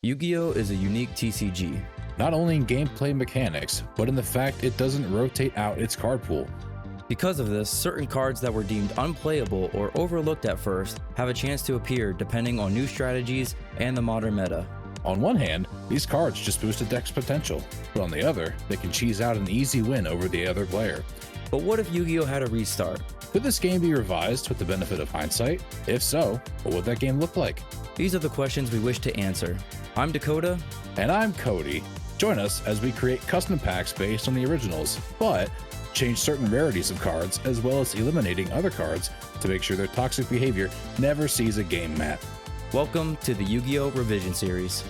YuGiOh is a unique TCG, not only in gameplay mechanics, but in the fact it doesn't rotate out its card pool. Because of this, certain cards that were deemed unplayable or overlooked at first have a chance to appear depending on new strategies and the modern meta. On one hand, these cards just boost a deck's potential, but on the other, they can cheese out an easy win over the other player. But what if YuGiOh had a restart? Could this game be revised with the benefit of hindsight? If so, what would that game look like? These are the questions we wish to answer. I'm Dakota. And I'm Cody. Join us as we create custom packs based on the originals, but change certain rarities of cards as well as eliminating other cards to make sure their toxic behavior never sees a game mat. Welcome to the YuGiOh Revision Series.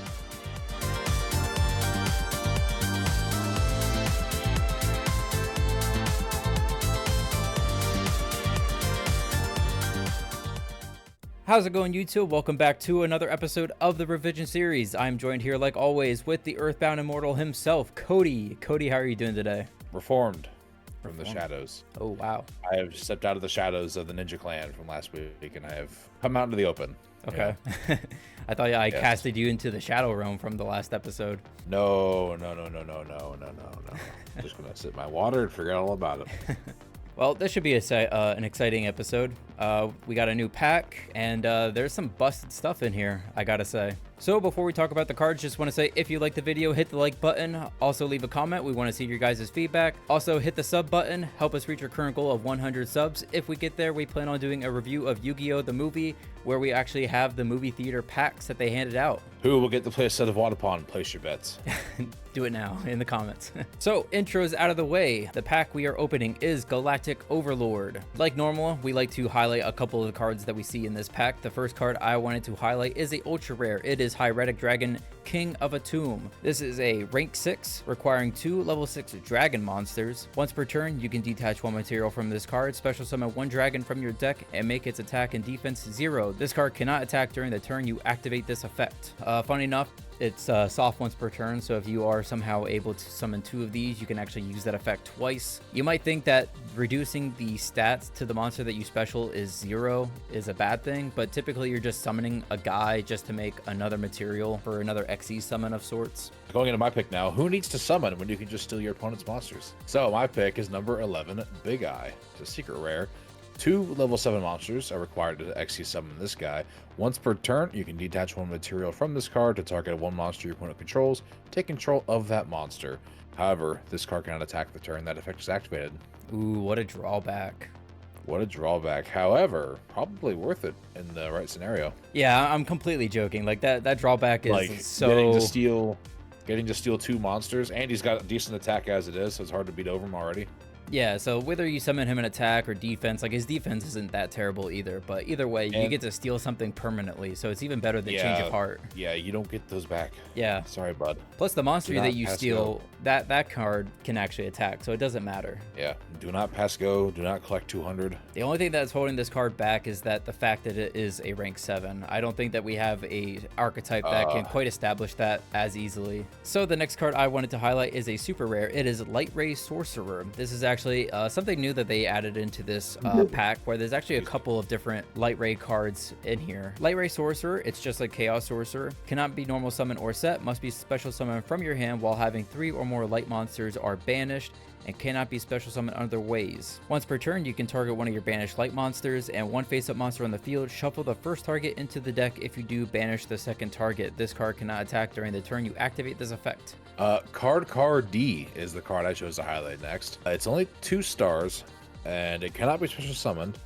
How's it going, YouTube? Welcome back to another episode of the Revision Series. I'm joined here, like always, with the Earthbound Immortal himself, Cody. Cody, how are you doing today? Reformed from the shadows. Oh, wow. I have stepped out of the shadows of the Ninja Clan from last week, and I have come out into the open. Okay. Yeah. I thought I casted you into the Shadow Realm from the last episode. No. Just gonna sit in my water and forget all about it. Well, this should be an exciting episode. We got a new pack, and there's some busted stuff in here, I gotta say. So before we talk about the cards, just want to say, if you like the video, hit the like button. Also leave a comment. We want to see your guys' feedback. Also hit the sub button. Help us reach our current goal of 100 subs. If we get there, we plan on doing a review of Yu-Gi-Oh! The movie, where we actually have the movie theater packs that they handed out. Who will get to play a set of Wadapon? Place your bets. Do it now in the comments. So, intros out of the way. The pack we are opening is Galactic Overlord. Like normal, we like to highlight a couple of the cards that we see in this pack. The first card I wanted to highlight is a ultra rare. It is Hieratic Dragon, King of a Tomb. This is a rank 6, requiring 2 level 6 dragon monsters. Once per turn, you can detach one material from this card, special summon one dragon from your deck, and make its attack and defense 0. This card cannot attack during the turn you activate this effect. Funny enough, it's soft once per turn, so if you are somehow able to summon 2 of these, you can actually use that effect twice. You might think that reducing the stats to the monster that you special is 0 is a bad thing, but typically you're just summoning a guy just to make another material for another XE summon of sorts. Going into my pick now, who needs to summon when you can just steal your opponent's monsters? So my pick is number 11, Big Eye. It's a secret rare. 2 level 7 monsters are required to XE summon this guy. Once per turn, you can detach one material from this card to target one monster your opponent controls. Take control of that monster. However, this card cannot attack the turn that effect is activated. Ooh, what a drawback. What a drawback. However, probably worth it in the right scenario. Yeah, I'm completely joking. Like that drawback is like so getting to steal 2 monsters, and he's got a decent attack as it is, so it's hard to beat over him already. Yeah, so whether you summon him in attack or defense, like his defense isn't that terrible either, but either way, you get to steal something permanently, so it's even better than Change of Heart. Yeah, you don't get those back. Yeah. Sorry, bud. Plus the monster that you steal, that card can actually attack, so it doesn't matter. Yeah, do not pass go, do not collect 200. The only thing that's holding this card back is that the fact that it is a rank 7. I don't think that we have a archetype that can quite establish that as easily. So the next card I wanted to highlight is a super rare. It is Light Ray Sorcerer. This is actually something new that they added into this pack, where there's actually a couple of different Light Ray cards in here. Light Ray Sorcerer, it's just like Chaos Sorcerer. Cannot be normal summon or set. Must be special summon from your hand while having 3 or more light monsters are banished, and cannot be special summoned other ways. Once per turn, you can target one of your banished light monsters and one face-up monster on the field. Shuffle the first target into the deck. If you do, banish the second target. This card cannot attack during the turn you activate this effect. Card D is the card I chose to highlight next. It's only 2 stars, and it cannot be special summoned.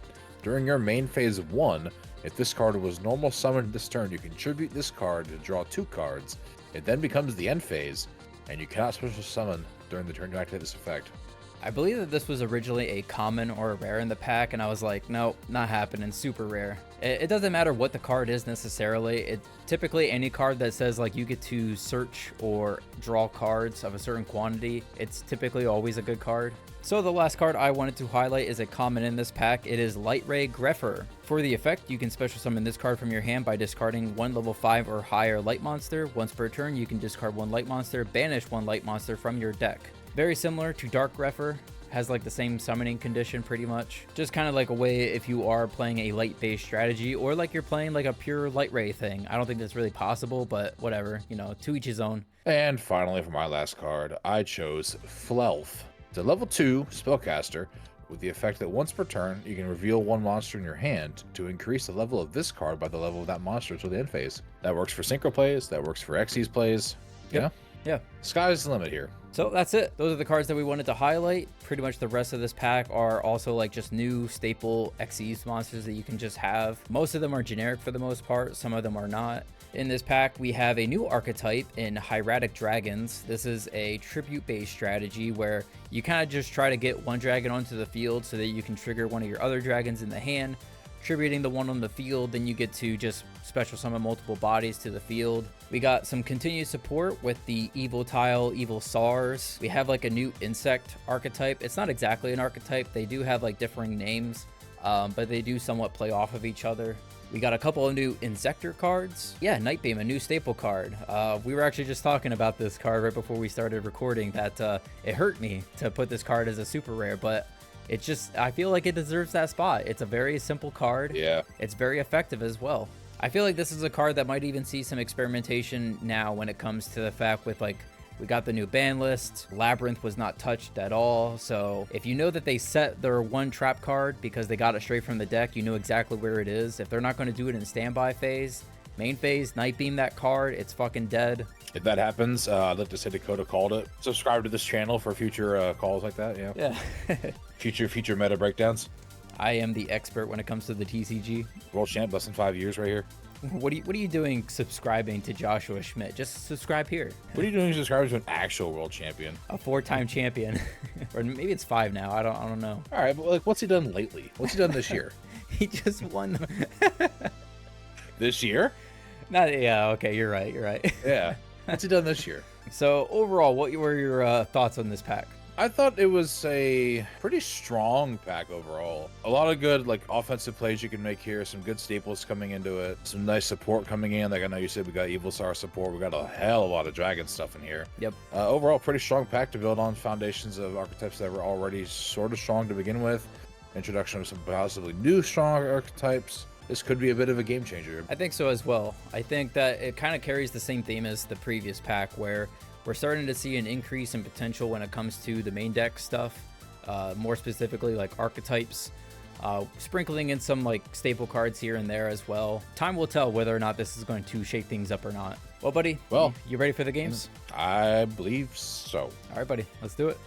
During your main phase 1, if this card was normal summoned this turn, you can tribute this card to draw 2 cards. It then becomes the end phase, and you cannot special summon during the turn you activate this effect. I believe that this was originally a common or a rare in the pack, and I was like, nope, not happening, super rare. It doesn't matter what the card is necessarily. Typically any card that says like you get to search or draw cards of a certain quantity, it's typically always a good card. So the last card I wanted to highlight is a common in this pack. It is Light Ray Grepher. For the effect, you can special summon this card from your hand by discarding 1 level 5 or higher light monster. Once per turn, you can discard 1 light monster, banish 1 light monster from your deck. Very similar to Dark Grepher, has like the same summoning condition pretty much. Just kind of like a way if you are playing a light based strategy, or like you're playing like a pure light ray thing. I don't think that's really possible, but whatever, you know, to each his own. And finally, for my last card, I chose Flelf. It's a level 2 spellcaster with the effect that once per turn, you can reveal one monster in your hand to increase the level of this card by the level of that monster until the end phase. That works for synchro plays, that works for Xyz plays. Yep. Yeah. Sky's the limit here. So that's it. Those are the cards that we wanted to highlight. Pretty much the rest of this pack are also like just new staple Xyz monsters that you can just have. Most of them are generic for the most part. Some of them are not. In this pack, we have a new archetype in Hieratic Dragons. This is a tribute-based strategy where you kind of just try to get one dragon onto the field so that you can trigger one of your other dragons in the hand. Tributing the one on the field, then you get to just special summon multiple bodies to the field. We got some continued support with the Evil Tile, Evil SARS. We have like a new insect archetype. It's not exactly an archetype. They do have like differing names, but they do somewhat play off of each other. We got a couple of new Insector cards. Yeah, Nightbeam, a new staple card. We were actually just talking about this card right before we started recording that it hurt me to put this card as a super rare, but it's just, I feel like it deserves that spot. It's a very simple card. Yeah. It's very effective as well. I feel like this is a card that might even see some experimentation now when it comes to the fact with like, we got the new ban list. Labyrinth was not touched at all. So if you know that they set their one trap card because they got it straight from the deck, you know exactly where it is. If they're not going to do it in standby phase, main phase, Nightbeam that card, it's fucking dead. If that happens, I'd like to say Dakota called it. Subscribe to this channel for future calls like that. Yeah. future meta breakdowns. I am the expert when it comes to the TCG. World champ, less than 5 years right here. What are you doing subscribing to Joshua Schmidt? Just subscribe here. What are you doing subscribing to an actual world champion? A 4-time champion. Or maybe it's 5 now. I don't know. All right, but like, what's he done lately? What's he done this year? He just won. This year? Yeah, okay, you're right. Yeah. What's he done this year? So overall, what were your thoughts on this pack? I thought it was a pretty strong pack overall. A lot of good like offensive plays you can make here. Some good staples coming into it. Some nice support coming in. Like I know you said we got Evil Star support. We got a hell of a lot of dragon stuff in here. Yep. Overall, pretty strong pack to build on foundations of archetypes that were already sort of strong to begin with. Introduction of some possibly new strong archetypes. This could be a bit of a game changer. I think so as well. I think that it kind of carries the same theme as the previous pack where we're starting to see an increase in potential when it comes to the main deck stuff, more specifically like archetypes, sprinkling in some like staple cards here and there as well. Time will tell whether or not this is going to shake things up or not. Well, buddy, you ready for the games? I believe so. All right, buddy, let's do it.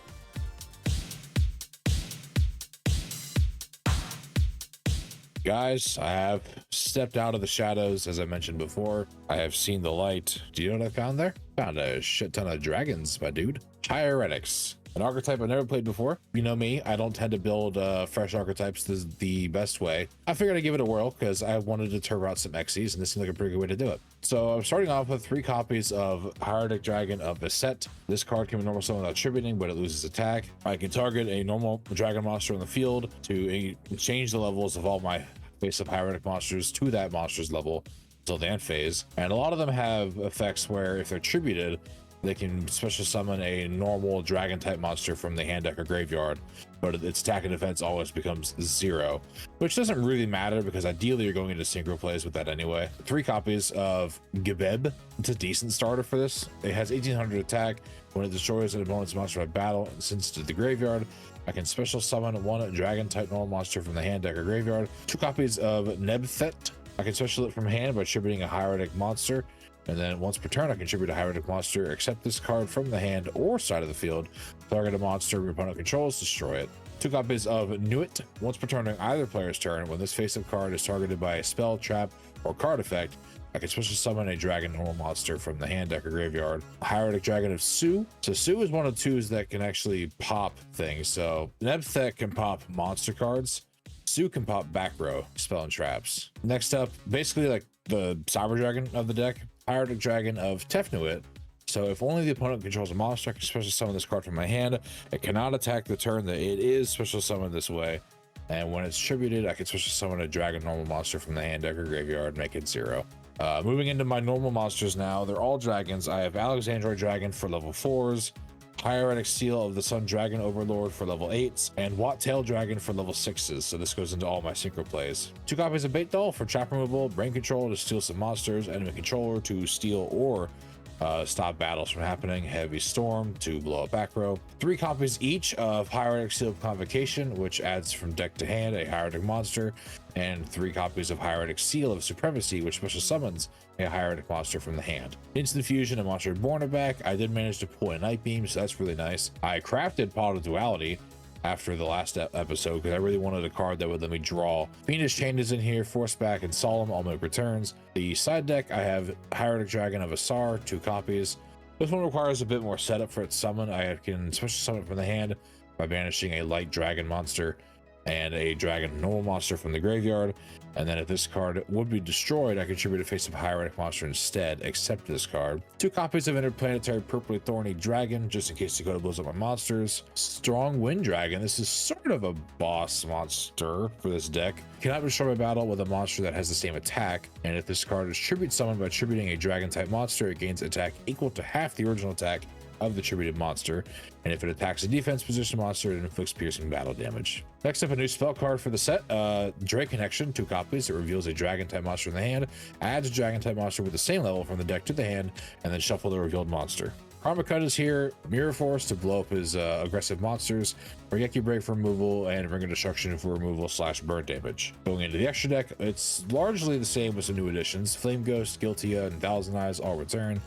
Guys, I have stepped out of the shadows, as I mentioned before. I have seen the light. Do you know what I found there? Found a shit ton of dragons, my dude. Hieretics, an archetype I've never played before. You know me, I don't tend to build fresh archetypes the best way. I figured I'd give it a whirl because I wanted to turn out some Xyz, and this seemed like a pretty good way to do it. So I'm starting off with 3 copies of Hieratic Dragon of Beset. This card can be normal summon without tributing, but it loses attack. I can target a normal dragon monster on the field to change the levels of all my face-up hieratic monsters to that monster's level until the end phase. And a lot of them have effects where if they're tributed, they can special summon a normal dragon type monster from the hand deck or graveyard, but its attack and defense always becomes 0, which doesn't really matter because ideally you're going into synchro plays with that anyway. 3 copies of Gebeb. It's a decent starter for this. It has 1800 attack. When it destroys an opponent's monster by battle and sends it to the graveyard, I can special summon 1 dragon type normal monster from the hand deck or graveyard. 2 copies of Nebthet. I can special it from hand by tributing a hieratic monster. And then once per turn, I contribute a hieratic monster, accept this card from the hand or side of the field, target a monster your opponent controls, destroy it. 2 copies of Nuit. Once per turn during either player's turn, when this face-up card is targeted by a spell, trap, or card effect, I can special summon a dragon normal monster from the hand deck or graveyard. Hieratic Dragon of Su. So Su is one of 2s that can actually pop things. So Nebthet can pop monster cards. Su can pop back row spell and traps. Next up, basically like the Cyber Dragon of the deck. Hieratic Dragon of Tefnuit. So if only the opponent controls a monster, I can special summon this card from my hand. It cannot attack the turn that it is special summoned this way. And when it's tributed, I can special summon a dragon normal monster from the hand deck or graveyard, make it 0. Moving into my normal monsters now, they're all dragons. I have Alexandroid Dragon for level 4s, Hieratic Seal of the Sun Dragon Overlord for level 8s, and Watt Tail Dragon for level 6s, so this goes into all my synchro plays. 2 copies of Bait Doll for trap removal, brain control to steal some monsters, enemy controller to steal or stop battles from happening, Heavy Storm to blow up back row. 3 copies each of Hieratic Seal of Convocation, which adds from deck to hand a hieratic monster, and 3 copies of Hieratic Seal of Supremacy, which special summons a hieratic monster from the hand. Instant Fusion and Monster Born are back. I did manage to pull a Night Beam, so that's really nice. I crafted Pot of Duality after the last episode because I really wanted a card that would let me draw. Fiendish Chain is in here, Force Back and Solemn all make returns. The side deck, I have Hieratic Dragon of Asar, 2 copies. This one requires a bit more setup for its summon. I can special summon from the hand by banishing a light dragon monster and a dragon normal monster from the graveyard, and then if this card would be destroyed, I contribute a face-up hieratic monster instead, except this card. 2 copies of Interplanetary Purpley Thorny Dragon, just in case Dakota blows up my monsters. Strong Wind Dragon, this is sort of a boss monster for this deck. Cannot destroy a battle with a monster that has the same attack, and if this card is tribute summoned by tributing a dragon type monster, it gains attack equal to half the original attack of the tributed monster, and if it attacks a defense position monster, it inflicts piercing battle damage. Next up, a new spell card for the set, Drake Connection, 2 copies. It reveals a dragon type monster in the hand, adds a dragon type monster with the same level from the deck to the hand, and then shuffle the revealed monster. Karma Cut is here, Mirror Force to blow up his aggressive monsters, Regeki Break for removal, and Ring of Destruction for removal / burn damage. Going into the extra deck, it's largely the same with some new additions. Flame Ghost, Guiltia, and Thousand Eyes all return.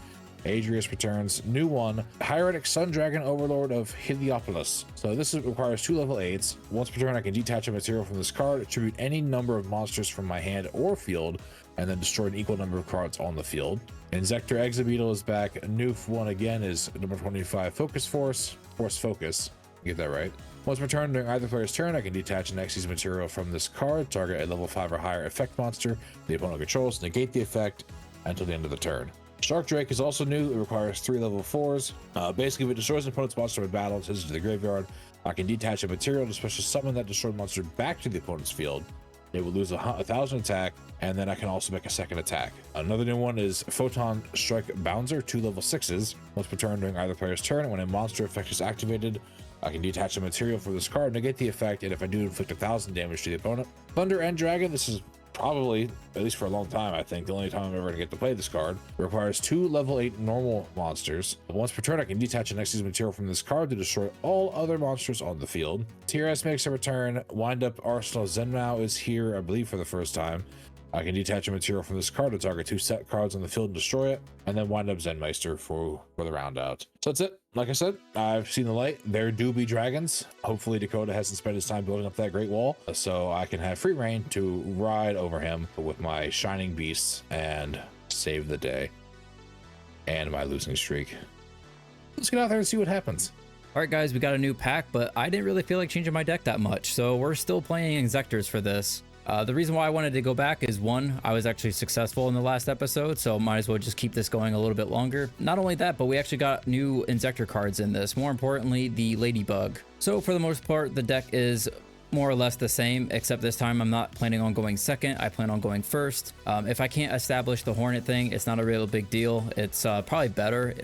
Adrius returns. New one, Hieratic Sun Dragon Overlord of Heliopolis. So this requires 2 level 8s. Once per turn, I can detach a material from this card, attribute any number of monsters from my hand or field, and then destroy an equal number of cards on the field. Inzektor Exabeetle is back. A new one again is number 25, Focus Force. Focus. Get that right. Once per turn, during either player's turn, I can detach an Xyz material from this card, target a level 5 or higher effect monster the opponent controls, negate the effect until the end of the turn. Shark Drake is also new. It requires 3 level 4s. Basically, if it destroys an opponent's monster in battle and sends it to the graveyard, I can detach a material to special summon that destroyed monster back to the opponent's field. It will lose 1,000 attack, and then I can also make a second attack. Another new one is Photon Strike Bouncer, 2 level 6s. Once per turn during either player's turn, when a monster effect is activated, I can detach a material from this card, negate the effect, and if I do, inflict 1,000 damage to the opponent. Thunder and Dragon, this is probably, at least for a long time, I think, the only time I'm ever going to get to play this card. It requires 2 level 8 normal monsters. Once per turn, I can detach an Xyz material from this card to destroy all other monsters on the field. TRS makes a return. Wind Up Arsenal Zenmao is here, I believe, for the first time. I can detach a material from this card to target 2 set cards on the field and destroy it, and then Wind Up Zenmeister for the round out. So that's it. Like I said, I've seen the light. There do be dragons. Hopefully Dakota hasn't spent his time building up that great wall, so I can have free reign to ride over him with my shining beasts and save the day and my losing streak. Let's get out there and see what happens. All right, guys, we got a new pack, but I didn't really feel like changing my deck that much, so we're still playing Inzektors for this. The reason why I wanted to go back is, 1, I was actually successful in the last episode, so might as well just keep this going a little bit longer. Not only that, but we actually got new Inzektor cards in this. More importantly, the Ladybug. So for the most part, the deck is more or less the same, except this time I'm not planning on going second. I plan on going first. If I can't establish the Hornet thing, it's not a real big deal. It's probably better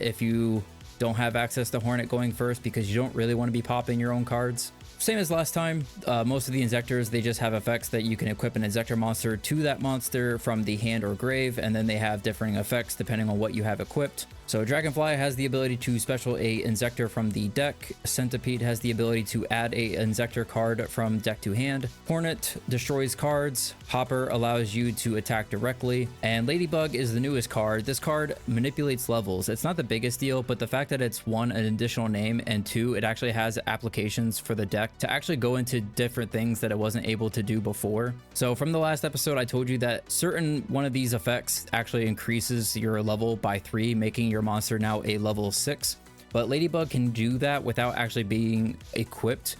if you don't have access to Hornet going first, because you don't really want to be popping your own cards. Same as last time, most of the Inzektors, they just have effects that you can equip an Inzektor monster to that monster from the hand or grave, and then they have differing effects depending on what you have equipped. So Dragonfly has the ability to special a Inzektor from the deck. Centipede has the ability to add a Inzektor card from deck to hand. Hornet destroys cards. Hopper allows you to attack directly. And Ladybug is the newest card. This card manipulates levels. It's not the biggest deal, but the fact that it's 1, an additional name, and 2, it actually has applications for the deck to actually go into different things that it wasn't able to do before. So from the last episode, I told you that certain one of these effects actually increases your level by 3, making your monster now a level 6, but Ladybug can do that without actually being equipped.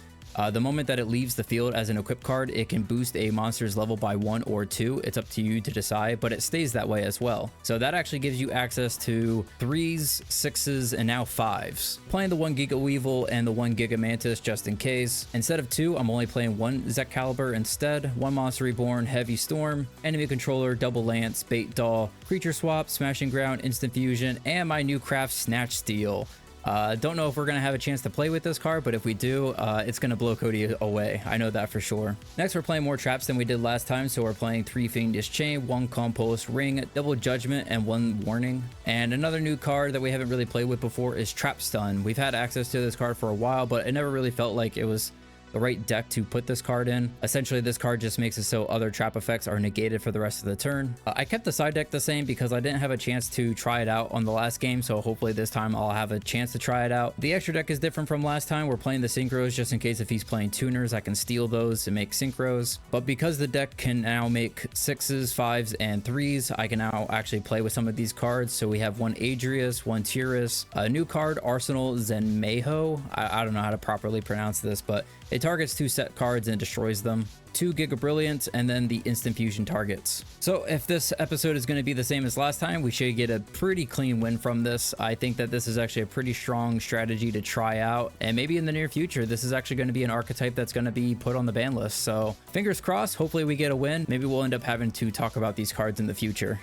The moment that it leaves the field as an equipped card, it can boost a monster's level by 1 or 2. It's up to you to decide, but it stays that way as well. So that actually gives you access to 3s, 6s, and now 5s. Playing the 1 Giga Weevil and the 1 Giga Mantis just in case. Instead of 2, I'm only playing 1 Zecalibur instead. 1 Monster Reborn, Heavy Storm, Enemy Controller, Double Lance, Bait Doll, Creature Swap, Smashing Ground, Instant Fusion, and my new craft Snatch Steal. Don't know if we're going to have a chance to play with this card, but if we do, it's going to blow Cody away. I know that for sure. Next, we're playing more traps than we did last time, so we're playing 3 Fiendish Chain, 1 Compost Ring, Double Judgment, and 1 Warning. And another new card that we haven't really played with before is Trap Stun. We've had access to this card for a while, but it never really felt like it was the right deck to put this card in. Essentially, this card just makes it so other trap effects are negated for the rest of the turn. I kept the side deck the same because I didn't have a chance to try it out on the last game, so hopefully this time I'll have a chance to try it out. The extra deck is different from last time. We're playing the synchros just in case if he's playing tuners, I can steal those to make synchros. But because the deck can now make 6s, 5s, and 3s, I can now actually play with some of these cards. So we have 1 Adrius, 1 Tyrus, a new card, Arsenal Zenmeho. I don't know how to properly pronounce this, but it targets 2 set cards and destroys them. 2 Giga Brilliance, and then the instant fusion targets. So if this episode is going to be the same as last time, we should get a pretty clean win from this. I think that this is actually a pretty strong strategy to try out, and maybe in the near future this is actually going to be an archetype that's going to be put on the ban list. So fingers crossed, hopefully we get a win. Maybe we'll end up having to talk about these cards in the future.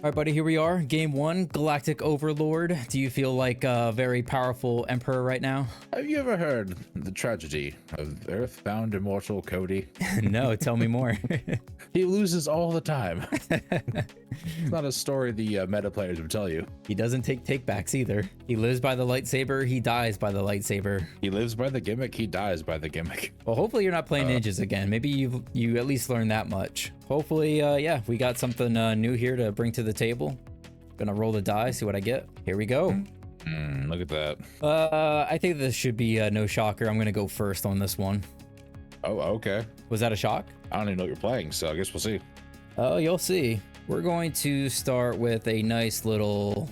All right, buddy, here we are. Game 1, Galactic Overlord. Do you feel like a very powerful emperor right now? Have you ever heard the tragedy of Earthbound immortal Cody? No, tell me more. He loses all the time. It's not a story the meta players would tell you. He doesn't take takebacks either. He lives by the lightsaber, he dies by the lightsaber. He lives by the gimmick, he dies by the gimmick. Well, hopefully you're not playing ninjas again. Maybe you at least learned that much. Hopefully, yeah, we got something new here to bring to the table. Gonna roll the die, see what I get. Here we go. Look at that. I think this should be no shocker. I'm gonna go first on this one. Oh, okay. Was that a shock? I don't even know what you're playing, so I guess we'll see. Oh, you'll see. We're going to start with a nice little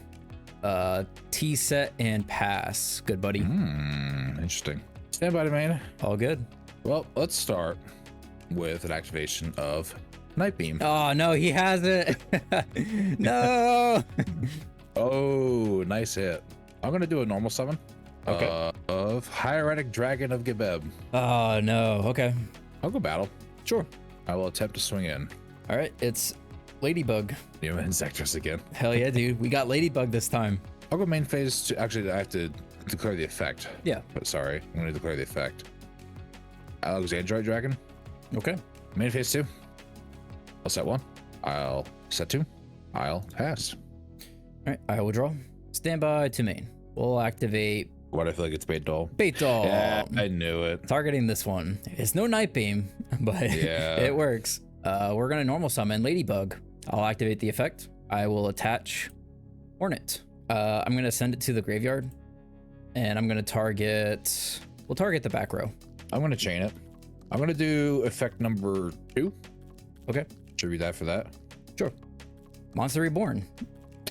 T set and pass. Good, buddy. Interesting. Stand by to main. All good. Well, let's start with an activation of Night Beam. Oh, no, he has it. No. Oh, nice hit. I'm going to do a normal summon. Okay. Of Hieratic Dragon of Gebeb. Oh, no. Okay. I'll go battle. Sure. I will attempt to swing in. All right. It's Ladybug. You know, Insectress again. Hell yeah, dude. We got Ladybug this time. I'll go main phase to, actually, I have to declare the effect. Yeah. But sorry, I'm going to declare the effect. Alexandrite Dragon. Okay. Main phase 2. I'll set 1. I'll set 2. I'll pass. All right. I will draw. Stand by to main. We'll activate. Why do I feel like it's Bait Doll? Bait Doll. Yeah, I knew it. Targeting this one. It's no Night Beam, but Yeah. it works. We're going to normal summon Ladybug. I'll activate the effect. I will attach Hornet. I'm going to send it to the graveyard, and I'm going to target. We'll target the back row. I'm going to chain it. I'm going to do effect number 2. Okay. Should we die for that? Sure. Monster Reborn.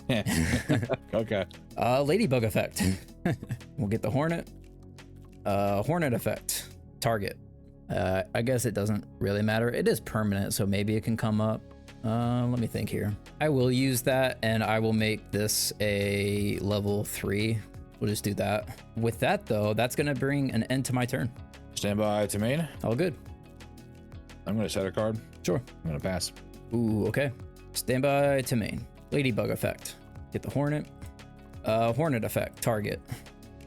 Okay. Ladybug effect. We'll get the Hornet. Hornet effect. Target. I guess it doesn't really matter. It is permanent, so maybe it can come up. Let me think here. I will use that, and I will make this a level 3. We'll just do that. With that, though, that's going to bring an end to my turn. Stand by to main. All good. I'm going to set a card. Sure. I'm going to pass. Ooh, okay. Stand by to main. Ladybug effect. Get the Hornet. Hornet effect. Target.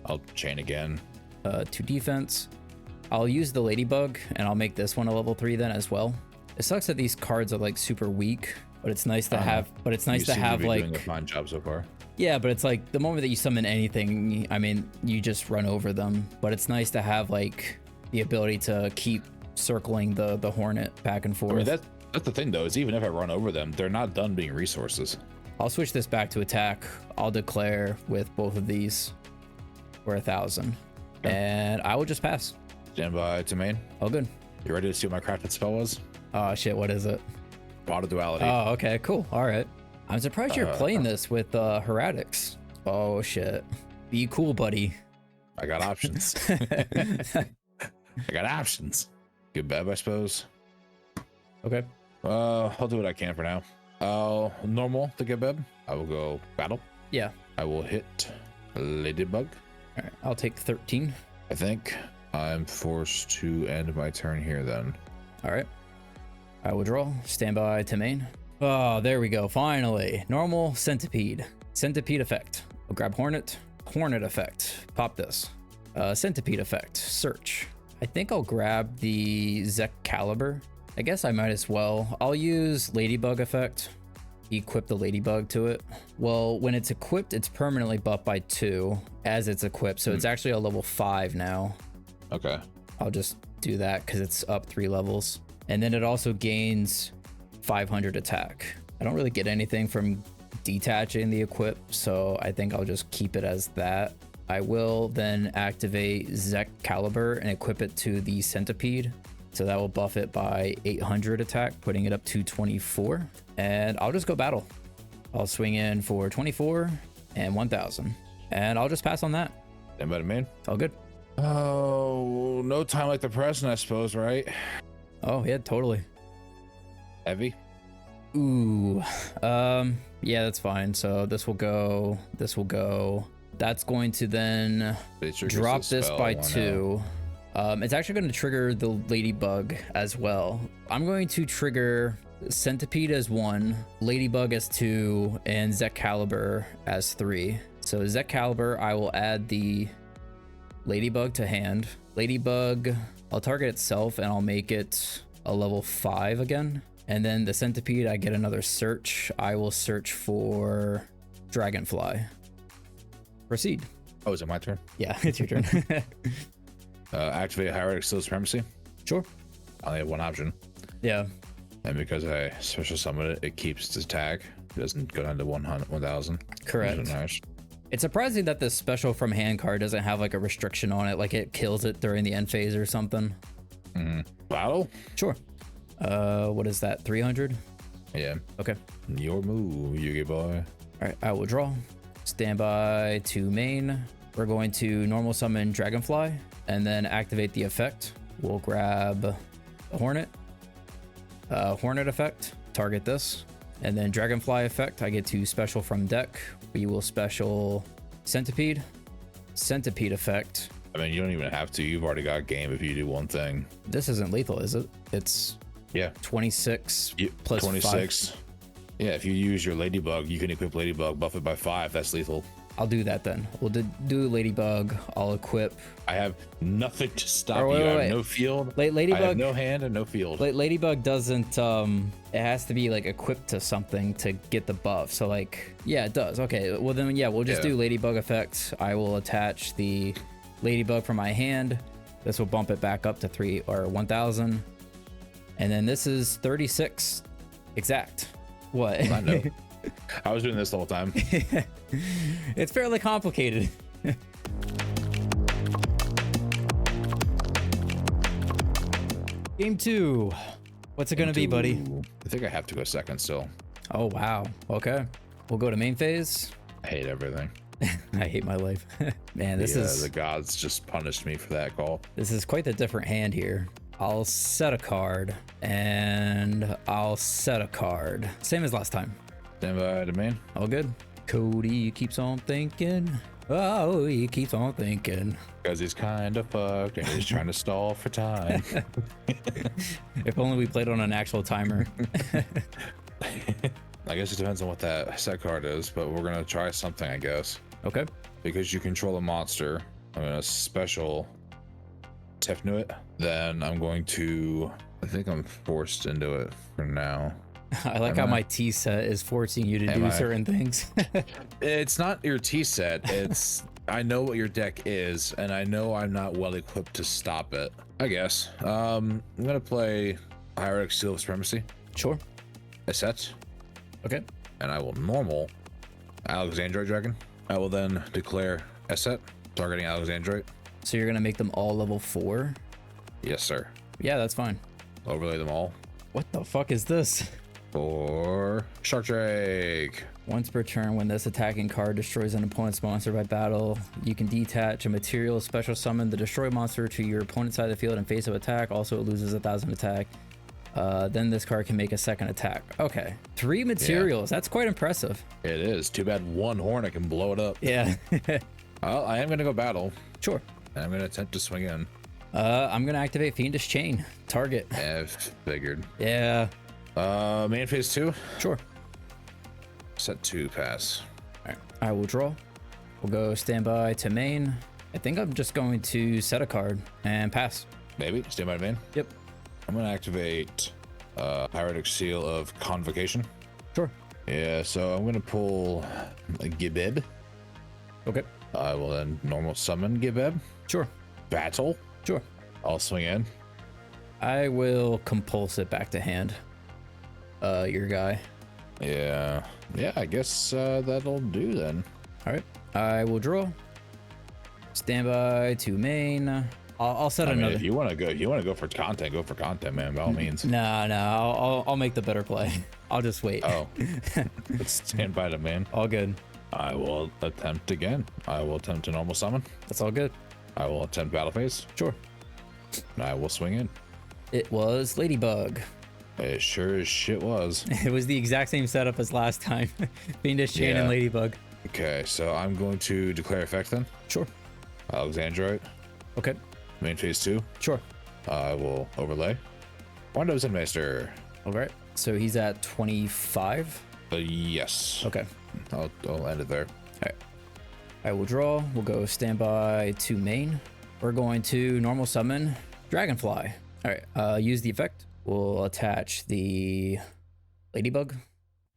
I'll chain again. 2 defense. I'll use the Ladybug, and I'll make this one a level 3 then as well. It sucks that these cards are like super weak, but it's nice to have. But it's nice to have like. Doing a fine job so far. Yeah, but it's like the moment that you summon anything, I mean, you just run over them. But it's nice to have like the ability to keep circling the Hornet back and forth. I mean, that's the thing though, is even if I run over them, they're not done being resources. I'll switch this back to attack. I'll declare with both of these for 1,000, and I will just pass. Stand by to main. Oh, good. You ready to see what my crafted spell was? Oh shit, what is it? Bottle Duality. Oh, okay, cool. All right. I'm surprised you're playing this with Heretics. Oh shit. Be cool, buddy. I got options. I got options. Good beb, I suppose. Okay. I'll do what I can for now. Normal to get beb. I will go battle. Yeah. I will hit Ladybug. All right. I'll take 13. I think I'm forced to end my turn here then. All right. I will draw. Stand by to main. Oh, there we go. Finally. Normal centipede. Centipede effect. We'll grab Hornet. Hornet effect. Pop this. Centipede effect. Search. I think I'll grab the Excalibur. I guess I might as well. I'll use Ladybug effect. Equip the Ladybug to it. Well, when it's equipped, it's permanently buffed by 2 as it's equipped. So it's actually a level 5 now. Okay. I'll just do that because it's up 3 levels. And then it also gains 500 attack. I don't really get anything from detaching the equip, so I think I'll just keep it as that. I will then activate Excalibur and equip it to the Centipede. So that will buff it by 800 attack, putting it up to 24. And I'll just go battle. I'll swing in for 24 and 1000. And I'll just pass on that. Anybody, man? All good. Oh, no time like the present, I suppose, right? Oh, yeah, totally. Heavy? Ooh, yeah, that's fine. So this will go, that's going to then drop this by 2. It's actually going to trigger the Ladybug as well. I'm going to trigger Centipede as 1, Ladybug as 2, and Excalibur as 3. So Excalibur, I will add the Ladybug to hand. Ladybug, I'll target itself and I'll make it a level 5 again. And then the Centipede, I get another search. I will search for Dragonfly. Proceed. Oh, is it my turn? Yeah, it's your turn. Activate Hierarchic Steel Supremacy. Sure. I only have one option. Yeah. And because I special summon it, it keeps its tag. It doesn't go down to 1,000. Correct. Nice. It's surprising that this special from hand card doesn't have like a restriction on it, like it kills it during the end phase or something. Battle? Sure. What is that? 300? Yeah. Okay. Your move, Yugi boy. All right, I will draw. Standby to main. We're going to normal summon Dragonfly and then activate the effect. We'll grab Hornet. Hornet effect, target this. And then Dragonfly effect, I get to special from deck. We will special Centipede. Centipede effect. I mean, you don't even have to. You've already got game if you do one thing. This isn't lethal, is it? It's 26 plus 26. 5. Yeah, if you use your Ladybug, you can equip Ladybug, buff it by 5. That's lethal. I'll do that then. We'll do Ladybug. I'll equip. I have nothing to stop Oh, wait, you. wait, I have wait. no field. Ladybug. I have no hand and no field. Ladybug doesn't. It has to be like equipped to something to get the buff. So like, yeah, it does. Okay. Well then, yeah, we'll just do Ladybug effect. I will attach the Ladybug from my hand. This will bump it back up to 3 or 1,000. And then this is 36 exact. What? I know. I was doing this the whole time. It's fairly complicated. Game 2. What's it gonna be, buddy? I think I have to go second still. Oh, wow. Okay. We'll go to main phase. I hate everything. I hate my life. Man, this is the gods just punished me for that call. this is quite the different hand here. I'll set a card and I'll set a card. Same as last time. Stand by the man. All good. Cody keeps on thinking. Oh, he keeps on thinking. Because he's kind of fucked and he's trying to stall for time. If only we played on an actual timer. I guess it depends on what that set card is, but we're gonna try something, I guess. Okay. Because you control a monster, I'm gonna special Tifnuit. Then I'm going to, I think I'm forced into it for now. I like how my T set is forcing you to do certain things. It's not your T set. It's I know what your deck is, and I know I'm not well equipped to stop it. I guess. I'm gonna play Hierarchic Steel Supremacy. Sure. A set. Okay. And I will normal Alexandrite Dragon. I will then declare a set targeting Alexandrite. So you're gonna make them all level 4? Yes, sir. Yeah, that's fine. Overlay them all. What the fuck is this? For Shark Drake. Once per turn, when this attacking card destroys an opponent's monster by battle, you can detach a material, special summon the destroy monster to your opponent's side of the field in face of attack. Also, it loses 1,000 attack. Then this card can make a second attack. Okay. 3 materials. That's quite impressive. It is. Too bad one Hornet can blow it up. Yeah. Well, I am going to go battle. Sure. And I'm going to attempt to swing in. I'm going to activate Fiendish Chain. Target. Yeah, figured. Yeah. Main phase 2. Sure. Set 2, pass. All right, I will draw. We'll go standby to main. I think I'm just going to set a card and pass. Maybe standby to main. Yep. I'm gonna activate Hieratic Seal of Convocation. Sure. Yeah, so I'm gonna pull a Gibeb. Okay. I will then normal summon Gibeb. Sure. Battle. Sure. I'll swing in. I will compulse it back to hand. Your guy. Yeah. Yeah, I guess that'll do then. All right. I will draw. Standby to main. I'll set another. If you want to go for content, go for content, man. By all means. No. I'll make the better play. I'll just wait. Oh. Let's stand by the man. All good. I will attempt again. I will attempt a normal summon. That's all good. I will attempt battle phase. Sure. And I will swing in. It was Ladybug. It sure as shit was. It was the exact same setup as last time. Fiendish Chain and Ladybug. Okay, so I'm going to declare effect then. Sure. Alexandrite. Okay. Main phase 2. Sure. I will overlay. Windows and Maester. All right. So he's at 25. Yes. Okay. I'll end it there. All right. I will draw. We'll go standby to main. We're going to normal summon Dragonfly. All right. Use the effect. We'll attach the Ladybug.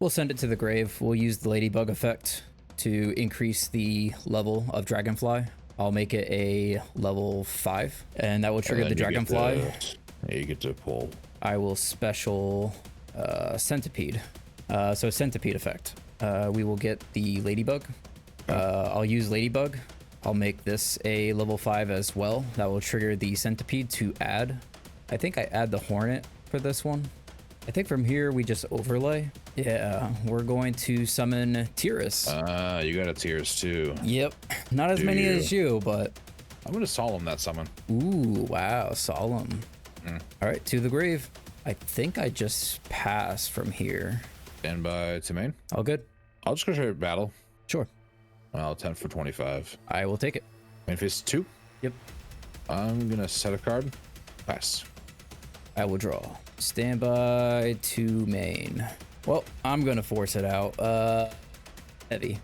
We'll send it to the grave. We'll use the Ladybug effect to increase the level of Dragonfly. I'll make it a level 5, and that will trigger the Dragonfly. You get to pull. I will special Centipede. So Centipede effect. We will get the Ladybug. I'll use Ladybug. I'll make this a level 5 as well. That will trigger the Centipede to add. I think I add the Hornet for this one. I think from here we just overlay. Yeah, we're going to summon Tiras. You got a Tiras too. Yep, not as many as you, but I'm gonna solemn that summon. Ooh, wow, solemn. All right, to the grave. I think I just pass from here. Stand by to main. All good. I'll just go straight battle. Sure. I'll attempt for 25. I will take it. Main phase 2. Yep. I'm gonna set a card. Pass. I will draw. Standby to main. Well, I'm gonna force it out. Heavy.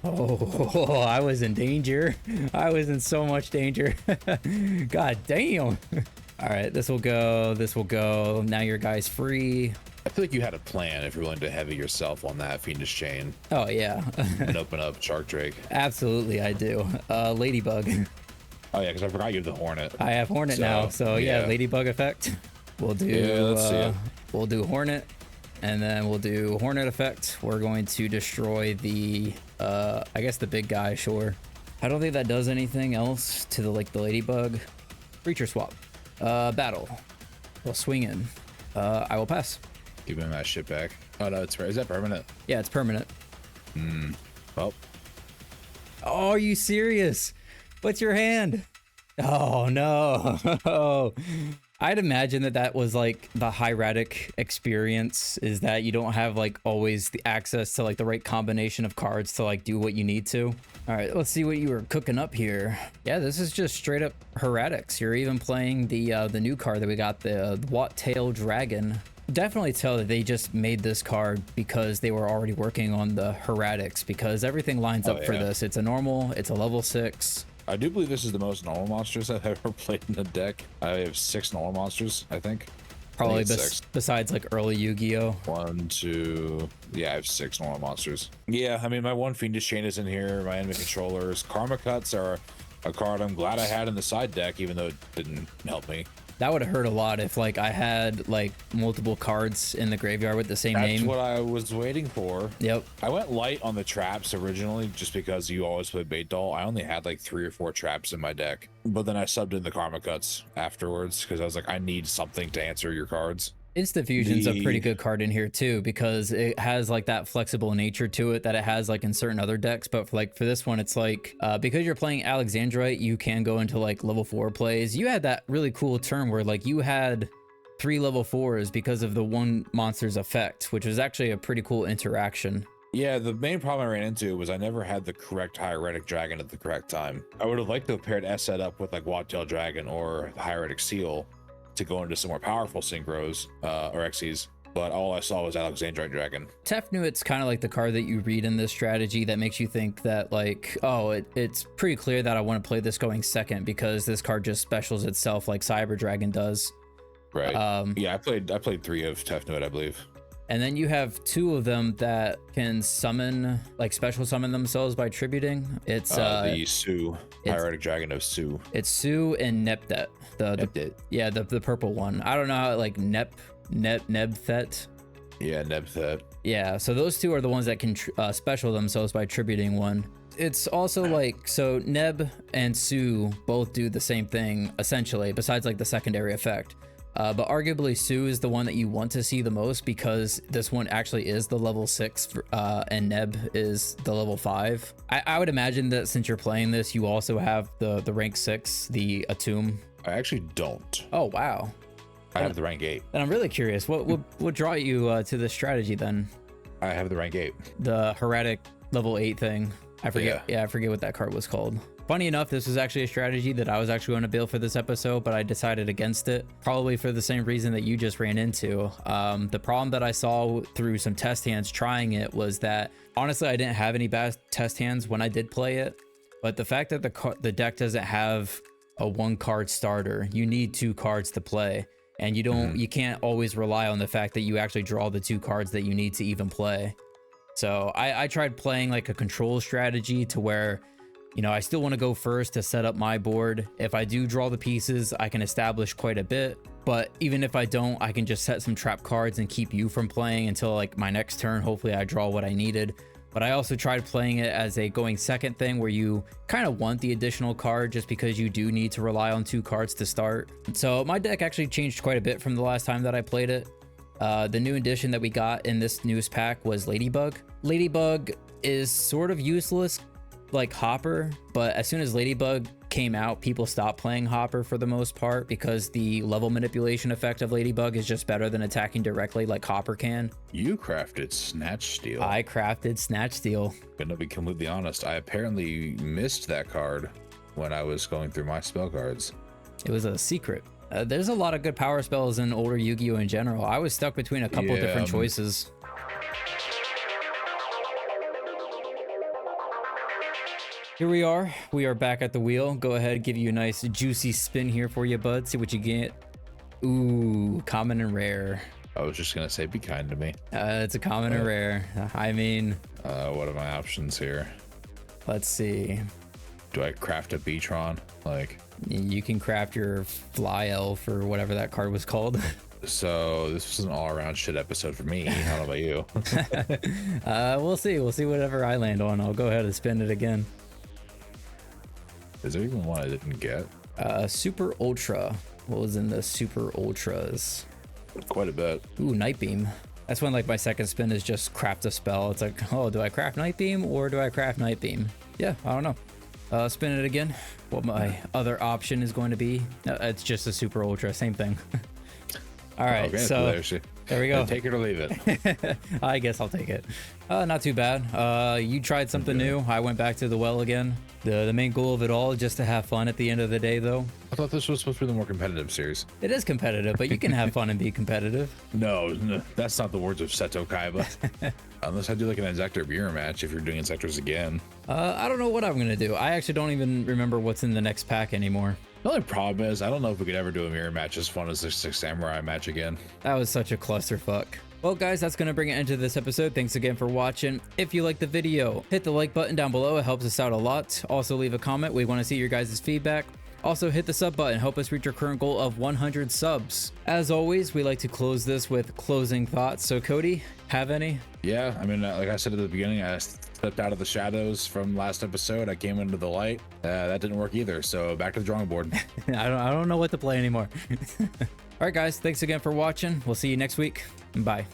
Oh, I was in danger. I was in so much danger. God damn. All right, this will go. This will go. Now your guy's free. I feel like you had a plan if you're willing to heavy yourself on that Fiendish Chain. Oh, yeah. And open up Shark Drake. Absolutely, I do. Ladybug. Oh, yeah, because I forgot you have the Hornet. I have Hornet now, so yeah, Ladybug effect. We'll do, let's see it. We'll do Hornet, and then we'll do Hornet effect. We're going to destroy the, I guess the big guy, sure. I don't think that does anything else to the Ladybug. Creature swap. Battle. We'll swing in. I will pass. Give him that shit back. Oh, no, is that permanent? Yeah, it's permanent. Well. Oh, are you serious? What's your hand? Oh, no. I'd imagine that was like the hieratic experience, is that you don't have like always the access to like the right combination of cards to like do what you need to. All right, let's see what you were cooking up here. Yeah, this is just straight up hieratics. You're even playing the new card that we got, the Watt-Tail Dragon. Definitely tell that they just made this card because they were already working on the hieratics, because everything lines up for this. It's a normal, it's a level 6. I do believe this is the most normal monsters I've ever played in the deck. I have 6 normal monsters, I think. Probably besides like early YuGiOh. 1, 2, yeah, I have 6 normal monsters. Yeah, I mean, my one Fiendish Chain is in here, my enemy controllers. Karma Cuts are a card I'm glad I had in the side deck, even though it didn't help me. That would have hurt a lot if like I had like multiple cards in the graveyard with the same name. That's what I was waiting for. Yep. I went light on the traps originally just because you always play bait doll. I only had like 3 or 4 traps in my deck, but then I subbed in the Karma Cuts afterwards because I was like, I need something to answer your cards. Instant Fusion's a pretty good card in here too, because it has like that flexible nature to it that it has like in certain other decks. But for this one, it's like because you're playing Alexandrite, you can go into like level 4 plays. You had that really cool turn where like you had 3 level 4s because of the one monster's effect, which was actually a pretty cool interaction. Yeah, the main problem I ran into was I never had the correct hieratic dragon at the correct time. I would have liked to have paired Esset up with like Watt-Tail Dragon or the hieratic seal to go into some more powerful synchros or XCs, but all I saw was Alexandrite Dragon. Tefnuit's kind of like the card that you read in this strategy that makes you think that like, oh, it's pretty clear that I want to play this going second because this card just specials itself like Cyber Dragon does. Right. Yeah, I played 3 of Tefnuit, I believe. And then you have 2 of them that can summon, like special summon themselves by tributing. It's the Su, Pyretic Dragon of Su. It's Su and Nepdet. The purple one. I don't know how, like Nebthet. Yeah, Nebthet. Yeah, so those 2 are the ones that can special themselves by tributing one. It's also like, so Neb and Su both do the same thing essentially, besides like the secondary effect. But arguably Su is the one that you want to see the most because this one actually is the level 6 and Neb is the level 5. I would imagine that since you're playing this, you also have the rank 6, the Atum. I actually don't. Oh, wow. I have the rank 8. And I'm really curious, what would draw you to this strategy then? I have the rank 8. The Heretic level 8 thing. I forget. Yeah, I forget what that card was called. Funny enough, this was actually a strategy that I was actually going to build for this episode, but I decided against it, probably for the same reason that you just ran into. The problem that I saw through some test hands trying it was that, honestly, I didn't have any bad test hands when I did play it, but the fact that the deck doesn't have a 1-card starter, you need 2 cards to play, and you can't always rely on the fact that you actually draw the 2 cards that you need to even play. So I tried playing like a control strategy to where, you know, I still want to go first to set up my board. If I do draw the pieces, I can establish quite a bit. But even if I don't, I can just set some trap cards and keep you from playing until like my next turn. Hopefully I draw what I needed. But I also tried playing it as a going second thing where you kind of want the additional card just because you do need to rely on 2 cards to start. So my deck actually changed quite a bit from the last time that I played it. The new addition that we got in this newest pack was Ladybug. Ladybug is sort of useless like Hopper, but as soon as Ladybug came out, people stopped playing Hopper for the most part because the level manipulation effect of Ladybug is just better than attacking directly like Hopper can. You crafted Snatch Steal. I crafted Snatch Steal. Gonna be completely honest, I apparently missed that card when I was going through my spell cards. It was a secret. There's a lot of good power spells in older Yu-Gi-Oh! In general. I was stuck between a couple different choices. Here we are back at the wheel. Go ahead, give you a nice juicy spin here for you, bud. See what you get. Ooh, common and rare. I was just gonna say, be kind to me. It's a common and rare. I mean, what are my options here? Let's see. Do I craft a Beatron? Like, you can craft your Fly Elf or whatever that card was called. So this was an all-around shit episode for me. I don't know about you. We'll see. We'll see whatever I land on. I'll go ahead and spin it again. Is there even one I didn't get? Super Ultra. What was in the Super Ultras? Quite a bit. Ooh, Night Beam. That's when like my second spin is just craft a spell. It's like, oh, do I craft Night Beam or do I craft Night Beam? Yeah, I don't know. Spin it again. What my other option is going to be. It's just a Super Ultra, same thing. All right, okay, so there we go. Take it or leave it. I guess I'll take it. Not too bad. You tried something new. I went back to the well again. The main goal of it all is just to have fun at the end of the day, though. I thought this was supposed to be the more competitive series. It is competitive, but you can have fun and be competitive. No, that's not the words of Seto Kaiba. Unless I do like an Insector mirror match if you're doing Insectors again. I don't know what I'm going to do. I actually don't even remember what's in the next pack anymore. The only problem is I don't know if we could ever do a mirror match as fun as the 6 Samurai match again. That was such a clusterfuck. Well, guys, that's going to bring it into this episode. Thanks again for watching. If you liked the video, hit the like button down below. It helps us out a lot. Also, leave a comment. We want to see your guys' feedback. Also, hit the sub button. Help us reach our current goal of 100 subs. As always, we like to close this with closing thoughts. So, Cody, have any? Yeah, I mean, like I said at the beginning, I stepped out of the shadows from last episode. I came into the light. That didn't work either. So back to the drawing board. I don't know what to play anymore. All right, guys. Thanks again for watching. We'll see you next week. Bye.